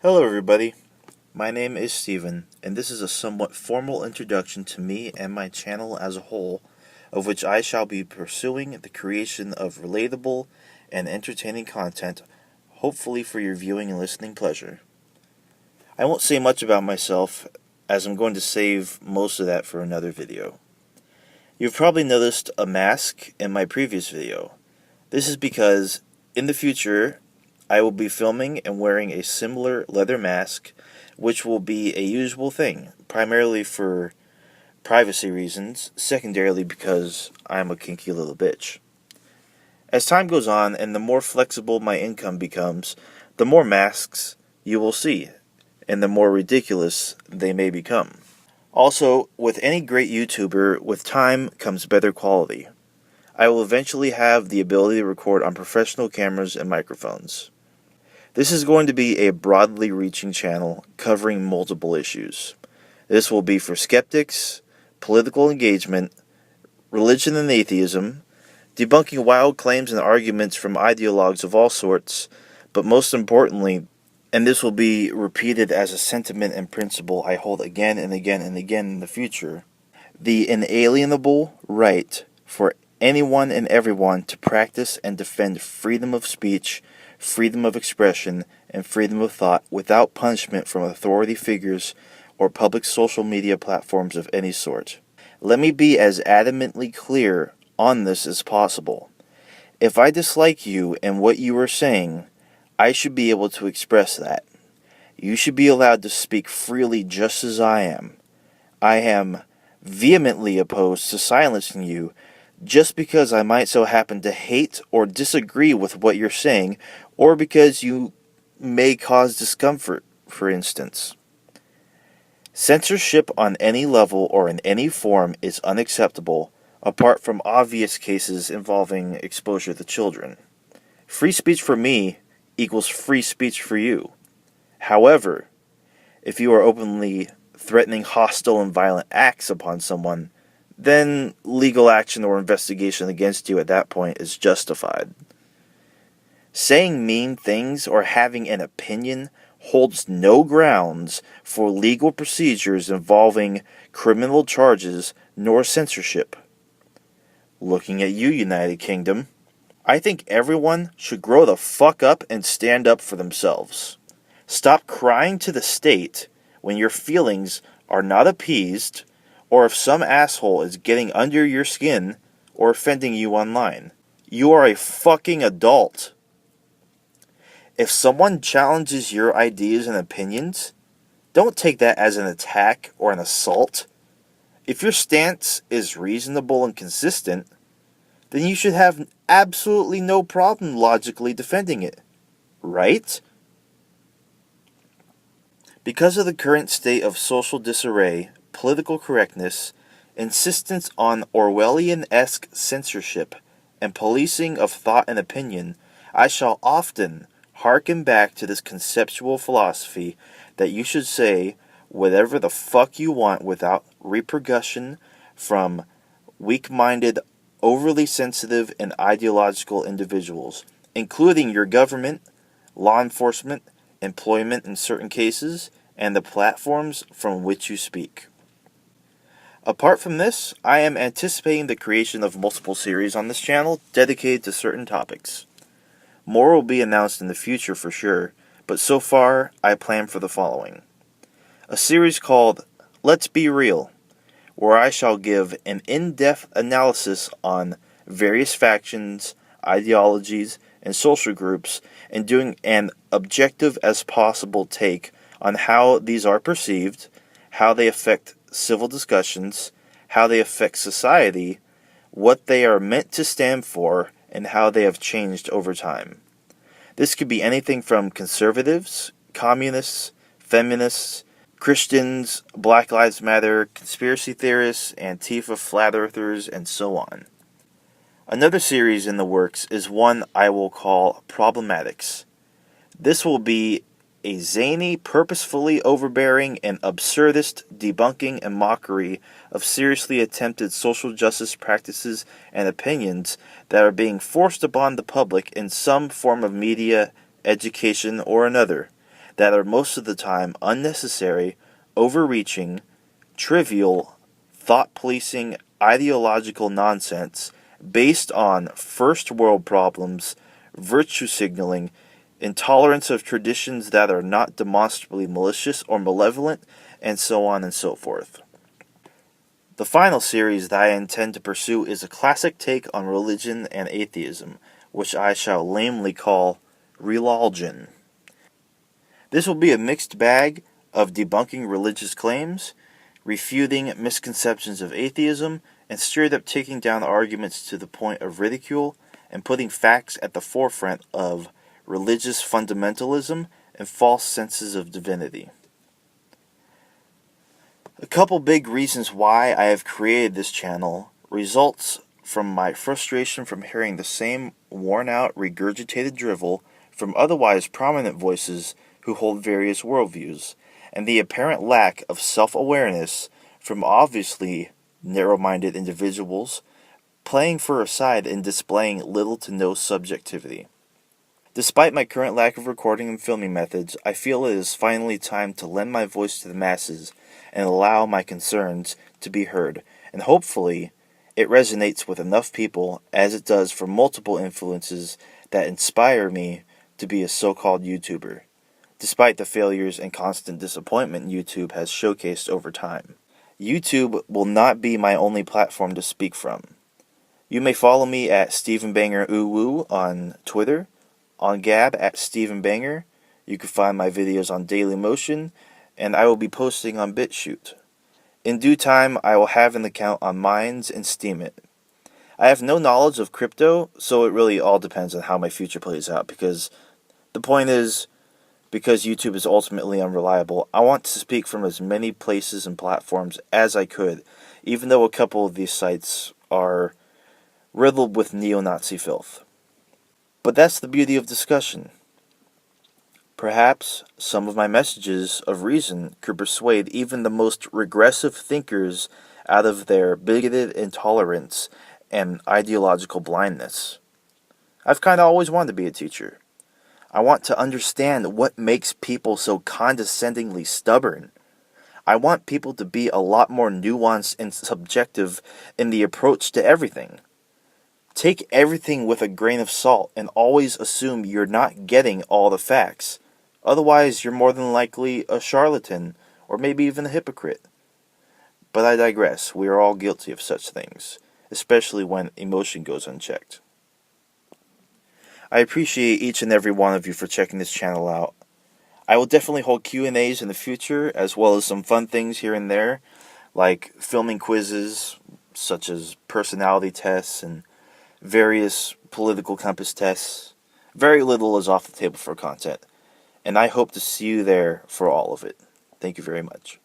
Hello, everybody. My name is Steven, and this is a somewhat formal introduction to me and my channel as a whole, of which I shall be pursuing the creation of relatable and entertaining content, hopefully for your viewing and listening pleasure. I won't say much about myself, as I'm going to save most of that for another video. You've probably noticed a mask in my previous video. This is because, in the future, I will be filming and wearing a similar leather mask, which will be a usual thing, primarily for privacy reasons, secondarily because I'm a kinky little bitch. As time goes on and the more flexible my income becomes, the more masks you will see, and the more ridiculous they may become. Also, with any great YouTuber, with time comes better quality. I will eventually have the ability to record on professional cameras and microphones. This is going to be a broadly reaching channel covering multiple issues. This will be for skeptics, political engagement, religion and atheism, debunking wild claims and arguments from ideologues of all sorts, but most importantly, and this will be repeated as a sentiment and principle I hold again and again and again in the future, the inalienable right for anyone and everyone to practice and defend freedom of speech, freedom of expression, and freedom of thought without punishment from authority figures or public social media platforms of any sort. Let me be as adamantly clear on this as possible. If I dislike you and what you are saying, I should be able to express that. You should be allowed to speak freely just as I am. I am vehemently opposed to silencing you just because I might so happen to hate or disagree with what you're saying, or because you may cause discomfort, for instance. Censorship on any level or in any form is unacceptable, apart from obvious cases involving exposure to children. Free speech for me equals free speech for you. However, if you are openly threatening hostile and violent acts upon someone, then legal action or investigation against you at that point is justified. Saying mean things or having an opinion holds no grounds for legal procedures involving criminal charges nor censorship. Looking at you, United Kingdom, I think everyone should grow the fuck up and stand up for themselves. Stop crying to the state when your feelings are not appeased, or if some asshole is getting under your skin or offending you online. You are a fucking adult. If someone challenges your ideas and opinions, don't take that as an attack or an assault. If your stance is reasonable and consistent, then you should have absolutely no problem logically defending it, right? Because of the current state of social disarray, political correctness, insistence on Orwellian-esque censorship, and policing of thought and opinion, I shall often harken back to this conceptual philosophy that you should say whatever the fuck you want without repercussion from weak-minded, overly sensitive, and ideological individuals, including your government, law enforcement, employment in certain cases, and the platforms from which you speak. Apart from this, I am anticipating the creation of multiple series on this channel dedicated to certain topics. More will be announced in the future for sure, but so far I plan for the following. A series called Let's Be Real, where I shall give an in-depth analysis on various factions, ideologies, and social groups, and doing an objective as possible take on how these are perceived, how they affect civil discussions, how they affect society, what they are meant to stand for, and how they have changed over time. This could be anything from conservatives, communists, feminists, Christians, Black Lives Matter, conspiracy theorists, Antifa flat earthers, and so on. Another series in the works is one I will call Problematics. This will be a zany, purposefully overbearing, and absurdist debunking and mockery of seriously attempted social justice practices and opinions that are being forced upon the public in some form of media, education, or another. that are most of the time unnecessary, overreaching, trivial, thought policing, ideological nonsense based on first world problems, virtue signaling, intolerance of traditions that are not demonstrably malicious or malevolent, and so on and so forth. The final series that I intend to pursue is a classic take on religion and atheism, which I shall lamely call Relolgin. This will be a mixed bag of debunking religious claims, refuting misconceptions of atheism, and straight up taking down arguments to the point of ridicule and putting facts at the forefront of religious fundamentalism and false senses of divinity. A couple big reasons why I have created this channel results from my frustration from hearing the same worn-out, regurgitated drivel from otherwise prominent voices who hold various worldviews, and the apparent lack of self-awareness from obviously narrow-minded individuals playing for a side and displaying little to no subjectivity. Despite my current lack of recording and filming methods, I feel it is finally time to lend my voice to the masses and allow my concerns to be heard, and hopefully it resonates with enough people, as it does for multiple influences that inspire me to be a so-called YouTuber, despite the failures and constant disappointment YouTube has showcased over time. YouTube will not be my only platform to speak from. You may follow me at Stephen Banger Uwu on Twitter, on Gab at Stephen Banger. You can find my videos on Dailymotion, and I will be posting on BitChute. In due time, I will have an account on Minds and Steemit. I have no knowledge of crypto, so it really all depends on how my future plays out, because the point is, because YouTube is ultimately unreliable, I want to speak from as many places and platforms as I could, even though a couple of these sites are riddled with neo-Nazi filth. But that's the beauty of discussion. Perhaps some of my messages of reason could persuade even the most regressive thinkers out of their bigoted intolerance and ideological blindness. I've kind of always wanted to be a teacher. I want to understand what makes people so condescendingly stubborn. I want people to be a lot more nuanced and subjective in the approach to everything. Take everything with a grain of salt and always assume you're not getting all the facts. Otherwise, you're more than likely a charlatan or maybe even a hypocrite. But I digress. We are all guilty of such things, especially when emotion goes unchecked. I appreciate each and every one of you for checking this channel out. I will definitely hold Q&As in the future, as well as some fun things here and there, like filming quizzes, such as personality tests and various political compass tests. Very little is off the table for content, and I hope to see you there for all of it. Thank you very much.